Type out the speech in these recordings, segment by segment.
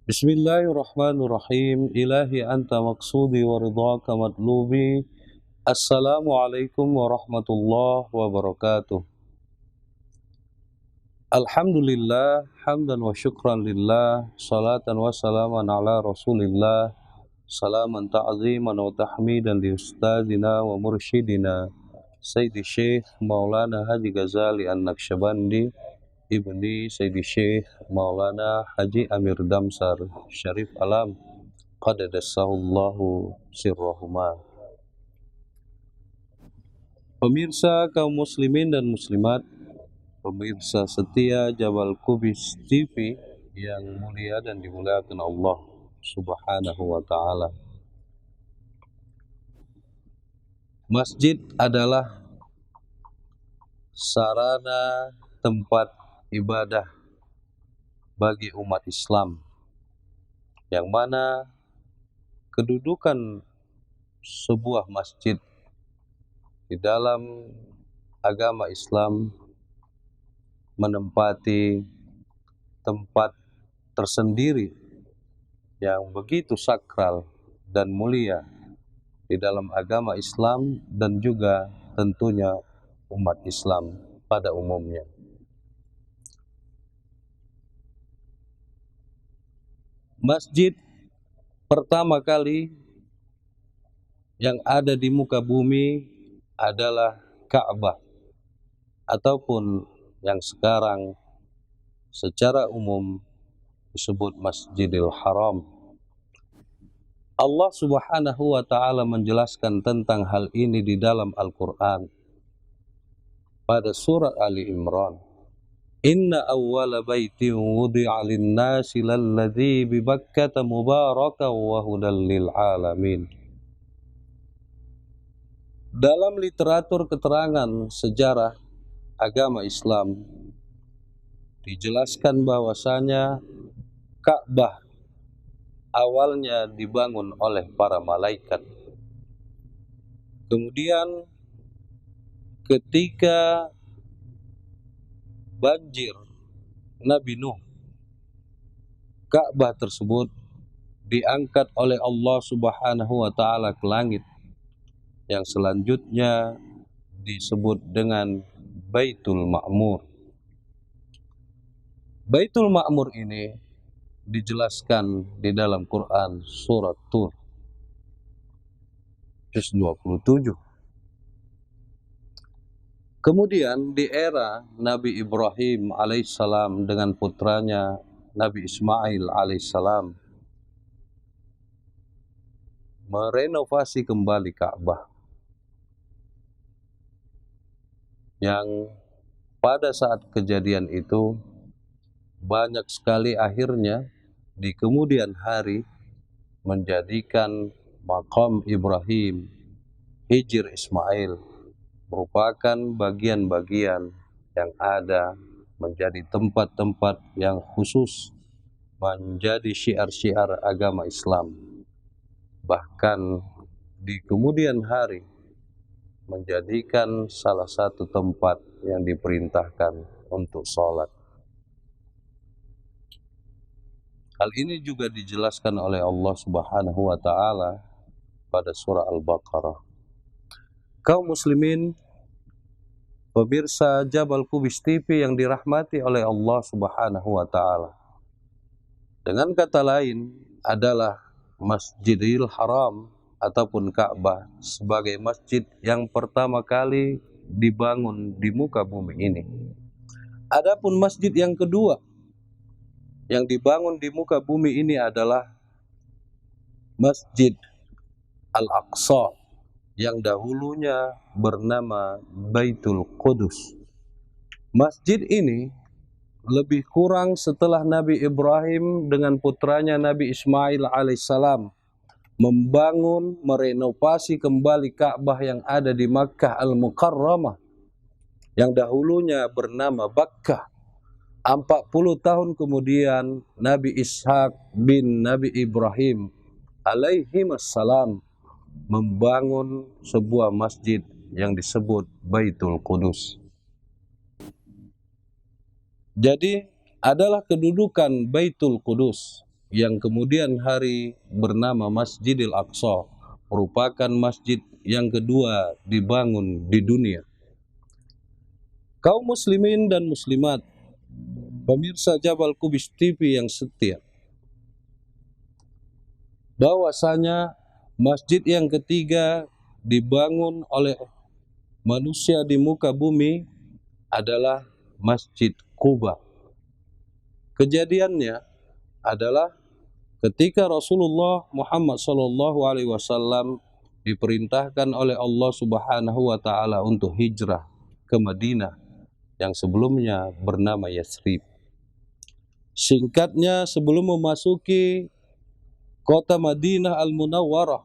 Bismillahirrahmanirrahim. Ilahi anta maksudi wa ridhaka matlubi. Assalamualaikum warahmatullahi wabarakatuh. Alhamdulillah, hamdan wa syukran lillah, salatan wa salaman ala rasulillah, salaman ta'ziman wa tahmidan li ustadina wa mursyidina Sayyidi Syekh Maulana Haji Ghazali An-Naqsyabandi ibni Sayyidi Syekh Maulana Haji Amir Damsar Syarif Alam Qadadassahullahu sirrahuma. Pemirsa kaum muslimin dan muslimat, pemirsa setia Jabal Kubis TV yang mulia dan dimuliakan Allah Subhanahu wa taala. Masjid adalah sarana tempat ibadah bagi umat Islam, yang mana kedudukan sebuah masjid di dalam agama Islam menempati tempat tersendiri yang begitu sakral dan mulia di dalam agama Islam dan juga tentunya umat Islam pada umumnya. Masjid pertama kali yang ada di muka bumi adalah Ka'bah, ataupun yang sekarang secara umum disebut Masjidil Haram. Allah Subhanahu wa taala menjelaskan tentang hal ini di dalam Al-Qur'an pada surat Ali Imran. Inna awwala baitin wudi'a lin-nasi lalladzi bi Bakkah mubarakan wa hudan lil alamin. Dalam literatur keterangan sejarah agama Islam dijelaskan bahwasanya Ka'bah awalnya dibangun oleh para malaikat. Kemudian ketika banjir Nabi Nuh, Ka'bah tersebut diangkat oleh Allah Subhanahu wa taala ke langit, yang selanjutnya disebut dengan Baitul Ma'mur. Baitul Ma'mur ini dijelaskan di dalam Quran surat Tur juz 27. Kemudian di era Nabi Ibrahim alaihissalam dengan putranya Nabi Ismail alaihissalam merenovasi kembali Ka'bah, yang pada saat kejadian itu banyak sekali akhirnya di kemudian hari menjadikan makam Ibrahim, hijr Ismail merupakan bagian-bagian yang ada menjadi tempat-tempat yang khusus menjadi syiar-syiar agama Islam. Bahkan di kemudian hari menjadikan salah satu tempat yang diperintahkan untuk sholat. Hal ini juga dijelaskan oleh Allah Subhanahu wa taala pada surah Al-Baqarah. Kaum muslimin, pemirsa Jabal Kubis TV yang dirahmati oleh Allah Subhanahu wa taala, dengan kata lain adalah Masjidil Haram ataupun Ka'bah sebagai masjid yang pertama kali dibangun di muka bumi ini. Adapun masjid yang kedua yang dibangun di muka bumi ini adalah Masjid Al-Aqsa, yang dahulunya bernama Baitul Qudus. Masjid ini lebih kurang setelah Nabi Ibrahim dengan putranya Nabi Ismail alaihissalam membangun, merenovasi kembali Ka'bah yang ada di Makkah Al-Mukarramah, yang dahulunya bernama Bakkah. 40 tahun kemudian Nabi Ishaq bin Nabi Ibrahim alaihimassalam membangun sebuah masjid yang disebut Baitul Qudus. Jadi adalah kedudukan Baitul Qudus yang kemudian hari bernama Masjidil Aqsa, merupakan masjid yang kedua dibangun di dunia. Kaum muslimin dan muslimat, pemirsa Jabal Kubis TV yang setia, bahwasanya masjid yang ketiga dibangun oleh manusia di muka bumi adalah Masjid Quba. Kejadiannya adalah ketika Rasulullah Muhammad SAW diperintahkan oleh Allah Subhanahu wa taala untuk hijrah ke Madinah yang sebelumnya bernama Yathrib. Singkatnya, sebelum memasuki kota Madinah Al-Munawwarah,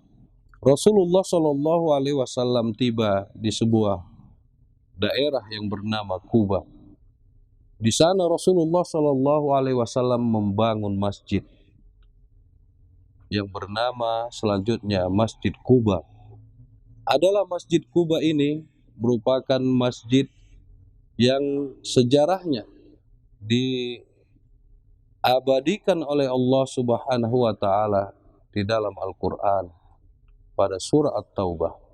Rasulullah SAW tiba di sebuah daerah yang bernama Quba. Di sana Rasulullah SAW membangun masjid yang bernama selanjutnya Masjid Quba. Adalah Masjid Quba ini merupakan masjid yang sejarahnya diabadikan oleh Allah Subhanahu wa taala di dalam Al-Qur'an pada surah At-Taubah.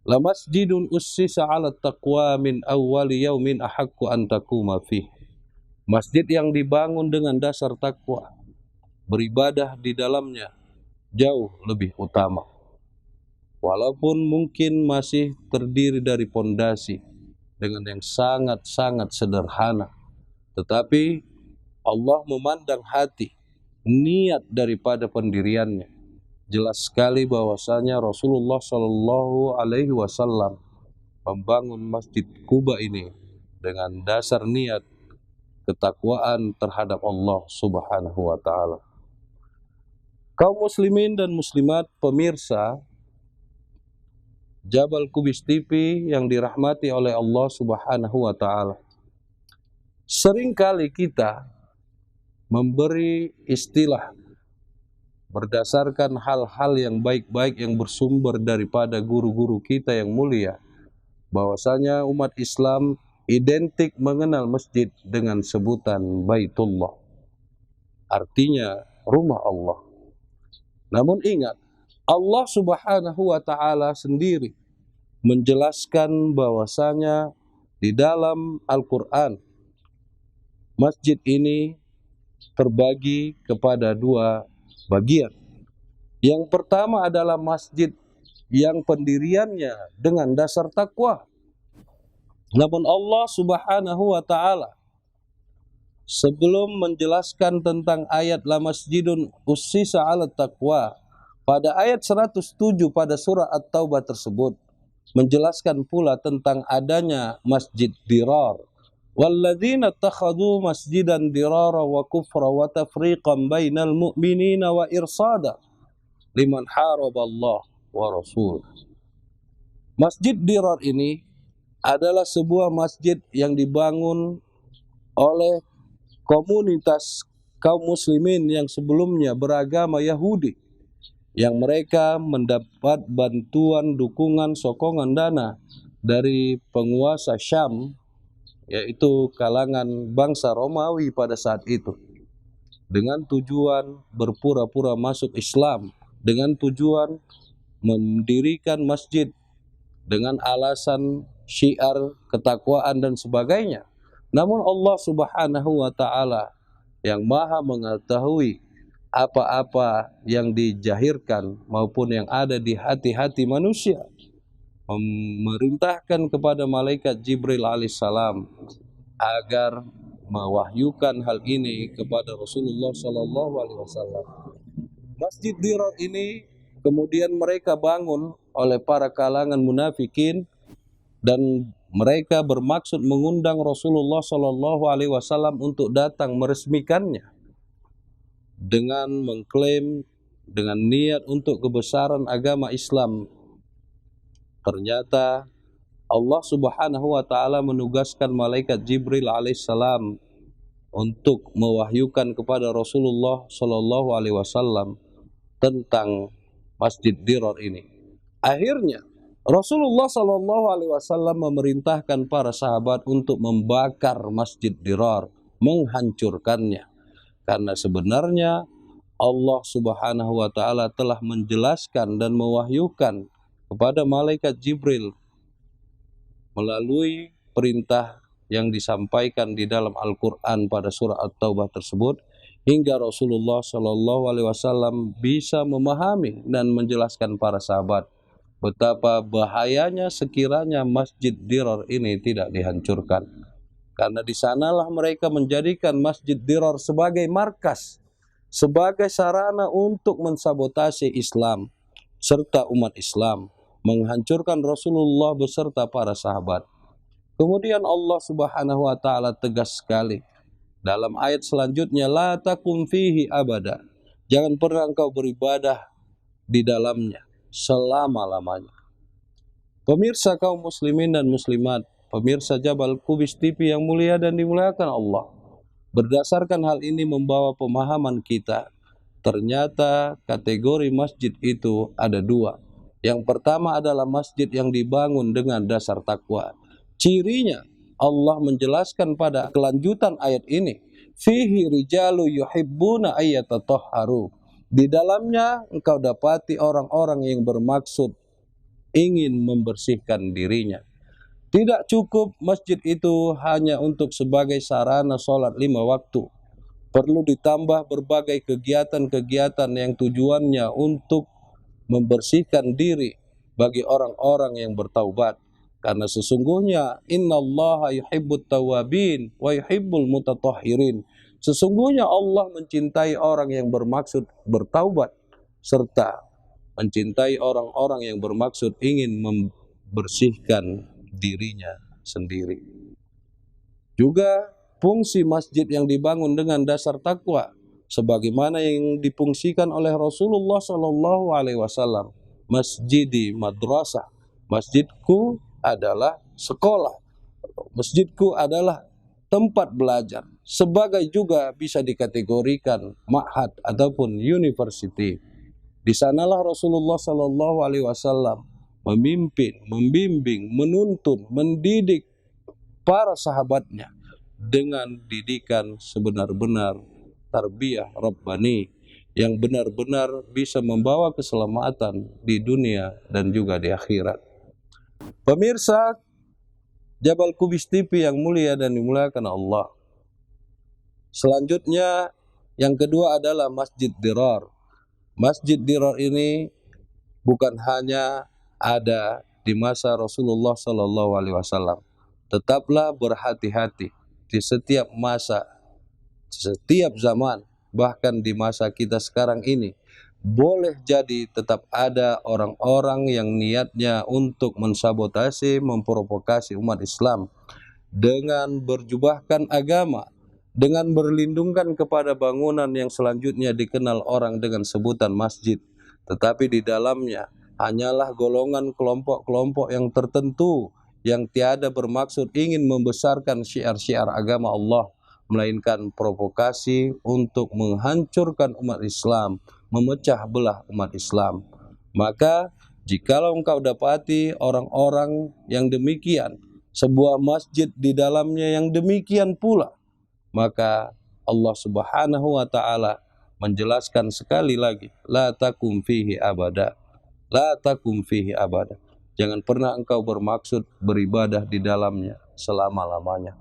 La masjidun ussisa 'ala taqwa min awwali yaumin ahaqqu an taquma fih. Masjid yang dibangun dengan dasar takwa, beribadah di dalamnya jauh lebih utama. Walaupun mungkin masih terdiri dari pondasi dengan yang sangat-sangat sederhana, tetapi Allah memandang hati, niat daripada pendiriannya. Jelas sekali bahwasanya Rasulullah Shallallahu Alaihi Wasallam membangun Masjid Quba ini dengan dasar niat ketakwaan terhadap Allah Subhanahu wa taala. Kaum muslimin dan muslimat, pemirsa Jabal Kubis TV yang dirahmati oleh Allah Subhanahu wa taala. Seringkali kita memberi istilah berdasarkan hal-hal yang baik-baik yang bersumber daripada guru-guru kita yang mulia, bahwasanya umat Islam identik mengenal masjid dengan sebutan Baitullah, artinya rumah Allah. Namun ingat, Allah Subhanahu wa taala sendiri menjelaskan bahwasanya di dalam Al-Qur'an masjid ini terbagi kepada dua bagian. Yang pertama adalah masjid yang pendiriannya dengan dasar takwa. Namun Allah Subhanahu wa taala sebelum menjelaskan tentang ayat la masjidun ussisa 'ala taqwa, pada ayat 107 pada surah At-Taubah tersebut menjelaskan pula tentang adanya masjid dirar. Walladzina takhadhu masjidan dirara wa kufra wa tafriqan bainal mu'minina wa irsada liman haraballah wa rasul. Masjid dirar ini adalah sebuah masjid yang dibangun oleh komunitas kaum muslimin yang sebelumnya beragama Yahudi, yang mereka mendapat bantuan, dukungan, sokongan dana dari penguasa Syam, yaitu kalangan bangsa Romawi pada saat itu, dengan tujuan berpura-pura masuk Islam, dengan tujuan mendirikan masjid dengan alasan syiar ketakwaan dan sebagainya. Namun Allah Subhanahu wa taala yang maha mengetahui apa-apa yang dijahirkan maupun yang ada di hati-hati manusia, memerintahkan kepada malaikat Jibril alaihissalam agar mewahyukan hal ini kepada Rasulullah Sallallahu Alaihi Wasallam. Masjid Dirar ini kemudian mereka bangun oleh para kalangan munafikin, dan mereka bermaksud mengundang Rasulullah Sallallahu Alaihi Wasallam untuk datang meresmikannya dengan mengklaim dengan niat untuk kebesaran agama Islam. Ternyata Allah Subhanahu wa taala menugaskan malaikat Jibril alaihissalam untuk mewahyukan kepada Rasulullah Shallallahu alaihi wasallam tentang Masjid Dirar ini. Akhirnya Rasulullah Shallallahu alaihi wasallam memerintahkan para sahabat untuk membakar Masjid Dirar, menghancurkannya. Karena sebenarnya Allah Subhanahu wa taala telah menjelaskan dan mewahyukan kepada malaikat Jibril melalui perintah yang disampaikan di dalam Al-Quran pada surah At-Taubah tersebut, hingga Rasulullah Shallallahu Alaihi Wasallam bisa memahami dan menjelaskan para sahabat betapa bahayanya sekiranya Masjid Dirar ini tidak dihancurkan, karena di sanalah mereka menjadikan Masjid Dirar sebagai markas, sebagai sarana untuk mensabotase Islam serta umat Islam, menghancurkan Rasulullah beserta para sahabat. Kemudian Allah Subhanahu wa taala tegas sekali dalam ayat selanjutnya, la takum fihi abada. Jangan pernah engkau beribadah di dalamnya selama-lamanya. Pemirsa kaum muslimin dan muslimat, pemirsa Jabal Kubis TV yang mulia dan dimuliakan Allah, berdasarkan hal ini membawa pemahaman kita, ternyata kategori masjid itu ada dua. Yang pertama adalah masjid yang dibangun dengan dasar takwa. Cirinya Allah menjelaskan pada kelanjutan ayat ini, fihi rijalu yuhibbuna ayyatatahharu. Di dalamnya engkau dapati orang-orang yang bermaksud ingin membersihkan dirinya. Tidak cukup masjid itu hanya untuk sebagai sarana sholat 5 waktu. Perlu ditambah berbagai kegiatan-kegiatan yang tujuannya untuk membersihkan diri bagi orang-orang yang bertaubat. Karena sesungguhnya innallaha yuhibbut tawabin wa yuhibbul mutatahhirin. Sesungguhnya Allah mencintai orang yang bermaksud bertaubat serta mencintai orang-orang yang bermaksud ingin membersihkan dirinya sendiri. Juga fungsi masjid yang dibangun dengan dasar takwa sebagaimana yang difungsikan oleh Rasulullah Shallallahu Alaihi Wasallam, masjidi madrasah, masjidku adalah sekolah, masjidku adalah tempat belajar, sebagai juga bisa dikategorikan ma'had ataupun university. Di sanalah Rasulullah Shallallahu Alaihi Wasallam memimpin, membimbing, menuntun, mendidik para sahabatnya dengan didikan sebenar-benar tarbiyah Rabbani yang benar-benar bisa membawa keselamatan di dunia dan juga di akhirat. Pemirsa Jabal Kubis TV yang mulia dan dimuliakan Allah, selanjutnya yang kedua adalah Masjid Dirar. Masjid Dirar ini bukan hanya ada di masa Rasulullah Shallallahu Alaihi Wasallam. Tetaplah berhati-hati di setiap masa, setiap zaman, bahkan di masa kita sekarang ini. Boleh jadi tetap ada orang-orang yang niatnya untuk mensabotase, memprovokasi umat Islam dengan berjubahkan agama, dengan berlindungkan kepada bangunan yang selanjutnya dikenal orang dengan sebutan masjid, tetapi di dalamnya hanyalah golongan kelompok-kelompok yang tertentu yang tiada bermaksud ingin membesarkan syiar-syiar agama Allah, melainkan provokasi untuk menghancurkan umat Islam, memecah belah umat Islam. Maka jikalau engkau dapati orang-orang yang demikian, sebuah masjid di dalamnya yang demikian pula, maka Allah Subhanahu wa taala menjelaskan sekali lagi, la takum fihi abada. La takum fihi abada. Jangan pernah engkau bermaksud beribadah di dalamnya selama-lamanya.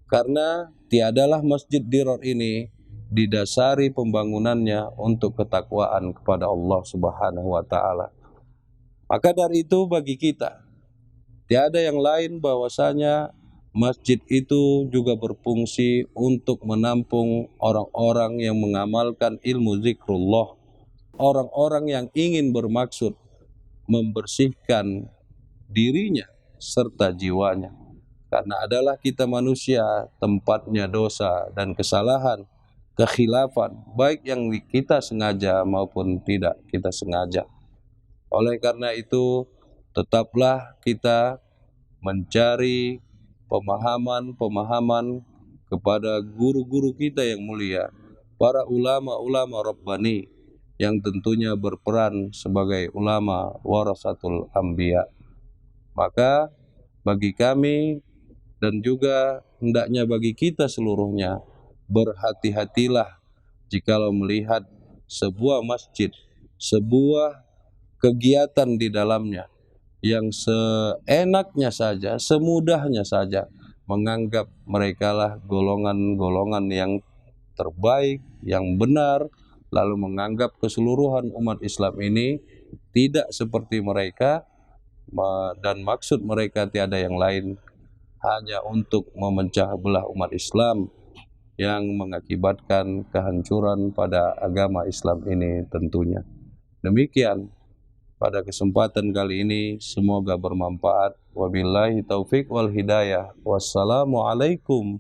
Karena tiadalah Masjid Dirar ini didasari pembangunannya untuk ketakwaan kepada Allah Subhanahu wa taala. Maka dari itu bagi kita tiada yang lain bahwasanya masjid itu juga berfungsi untuk menampung orang-orang yang mengamalkan ilmu zikrullah, orang-orang yang ingin bermaksud membersihkan dirinya serta jiwanya. Karena adalah kita manusia, tempatnya dosa dan kesalahan, kekhilafan, baik yang kita sengaja maupun tidak kita sengaja. Oleh karena itu, tetaplah kita mencari pemahaman-pemahaman kepada guru-guru kita yang mulia, para ulama-ulama Rabbani yang tentunya berperan sebagai ulama warasatul anbiya. Maka bagi kami dan juga hendaknya bagi kita seluruhnya, berhati-hatilah jikalau melihat sebuah masjid, sebuah kegiatan di dalamnya yang seenaknya saja, semudahnya saja menganggap merekalah golongan-golongan yang terbaik, yang benar, lalu menganggap keseluruhan umat Islam ini tidak seperti mereka, dan maksud mereka tiada yang lain hanya untuk memecah belah umat Islam yang mengakibatkan kehancuran pada agama Islam ini tentunya. Demikian pada kesempatan kali ini, semoga bermanfaat. Wabillahi taufik wal hidayah. Wassalamualaikum.